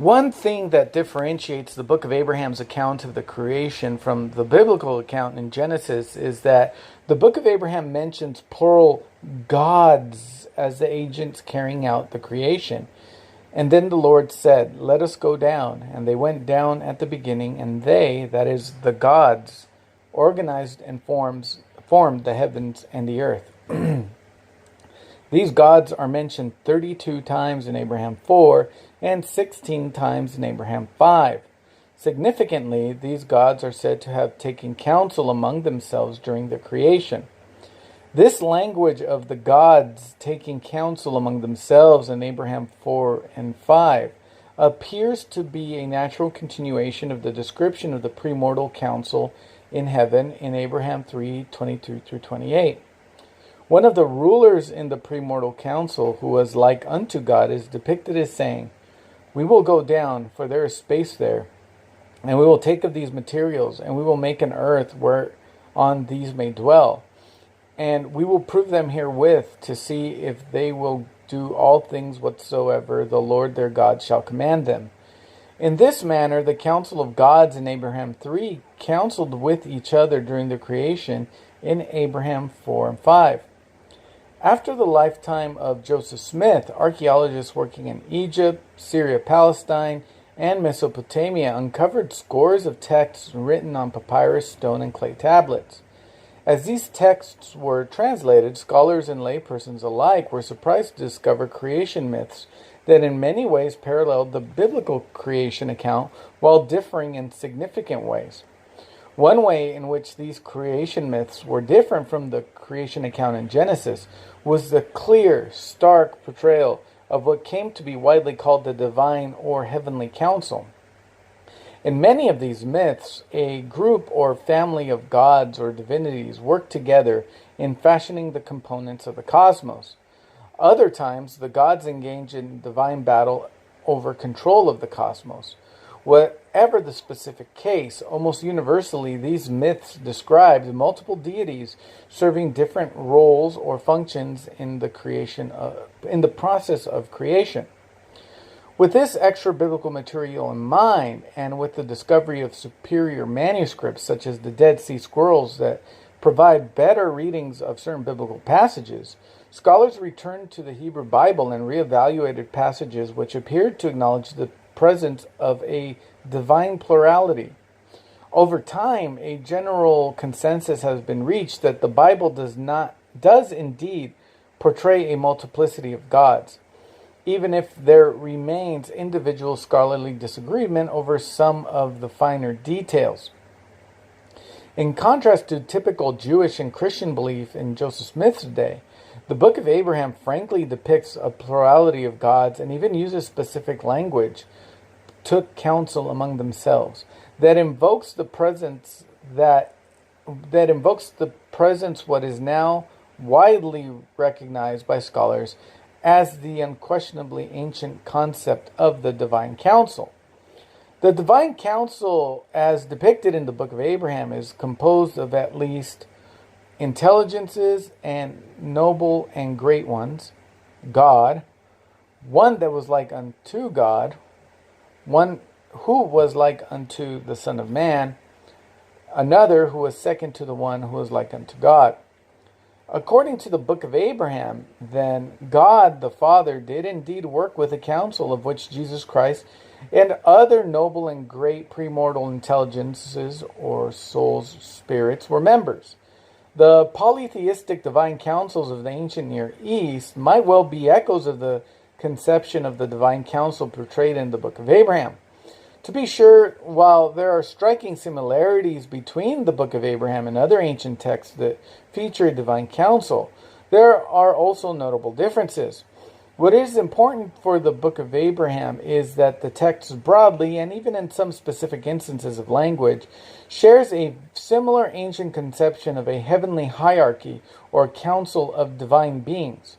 One thing that differentiates the book of Abraham's account of the creation from the biblical account in Genesis is that the book of Abraham mentions plural gods as the agents carrying out the creation. And then the Lord said, "Let us go down." And they went down at the beginning, and they, that is, the gods, organized and formed the heavens and the earth. These gods are mentioned 32 times in Abraham 4 and 16 times in Abraham 5. Significantly, these gods are said to have taken counsel among themselves during the creation. This language of the gods taking counsel among themselves in Abraham 4 and 5 appears to be a natural continuation of the description of the premortal council in heaven in Abraham 3:22 through 28. One of the rulers in the premortal council, who was like unto God, is depicted as saying, "We will go down, for there is space there, and we will take of these materials, and we will make an earth whereon these may dwell. And we will prove them herewith to see if they will do all things whatsoever the Lord their God shall command them." In this manner, the council of gods in Abraham 3 counseled with each other during the creation in Abraham 4 and 5. After the lifetime of Joseph Smith, archaeologists working in Egypt, Syria, Palestine, and Mesopotamia uncovered scores of texts written on papyrus, stone, and clay tablets. As these texts were translated, scholars and laypersons alike were surprised to discover creation myths that in many ways paralleled the biblical creation account while differing in significant ways. One way in which these creation myths were different from the creation account in Genesis was the clear, stark portrayal of what came to be widely called the divine or heavenly council. In many of these myths, a group or family of gods or divinities worked together in fashioning the components of the cosmos. Other times, the gods engage in divine battle over control of the cosmos. Whatever the specific case, almost universally, these myths described multiple deities serving different roles or functions in the process of creation. With this extra biblical material in mind, and with the discovery of superior manuscripts such as the Dead Sea Scrolls that provide better readings of certain biblical passages, scholars returned to the Hebrew Bible and reevaluated passages which appeared to acknowledge the presence of a divine plurality. Over time, a general consensus has been reached that the Bible does indeed portray a multiplicity of gods, even if there remains individual scholarly disagreement over some of the finer details. In contrast to typical Jewish and Christian belief in Joseph Smith's day, the Book of Abraham frankly depicts a plurality of gods and even uses specific language, took counsel among themselves, that invokes the presence what is now widely recognized by scholars as the unquestionably ancient concept of the divine council. The divine council, as depicted in the Book of Abraham, is composed of at least intelligences and noble and great ones, God, one that was like unto God, one who was like unto the Son of Man, another who was second to the one who was like unto God. According to the Book of Abraham, then, God the Father did indeed work with a council of which Jesus Christ and other noble and great premortal intelligences or souls, spirits, were members. The polytheistic divine councils of the ancient Near East might well be echoes of the conception of the divine council portrayed in the Book of Abraham. To be sure, while there are striking similarities between the Book of Abraham and other ancient texts that feature a divine council, there are also notable differences. What is important for the Book of Abraham is that the text broadly, and even in some specific instances of language, shares a similar ancient conception of a heavenly hierarchy or council of divine beings.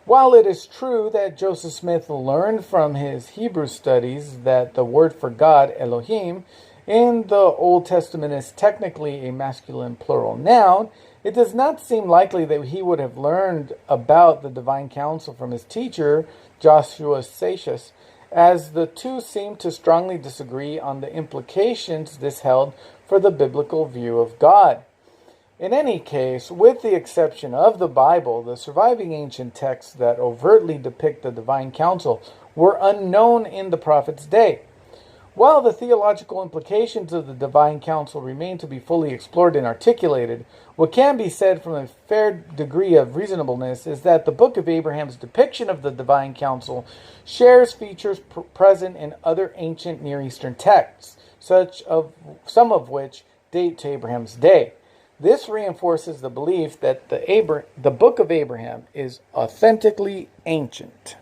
While it is true that Joseph Smith learned from his Hebrew studies that the word for God, Elohim, in the Old Testament is technically a masculine plural noun, it does not seem likely that he would have learned about the divine council from his teacher, Joshua Seixas, as the two seem to strongly disagree on the implications this held for the biblical view of God. In any case, with the exception of the Bible, the surviving ancient texts that overtly depict the divine counsel were unknown in the prophet's day. While the theological implications of the divine counsel remain to be fully explored and articulated, what can be said from a fair degree of reasonableness is that the Book of Abraham's depiction of the divine counsel shares features present in other ancient Near Eastern texts, some of which date to Abraham's day. This reinforces the belief that the Book of Abraham is authentically ancient.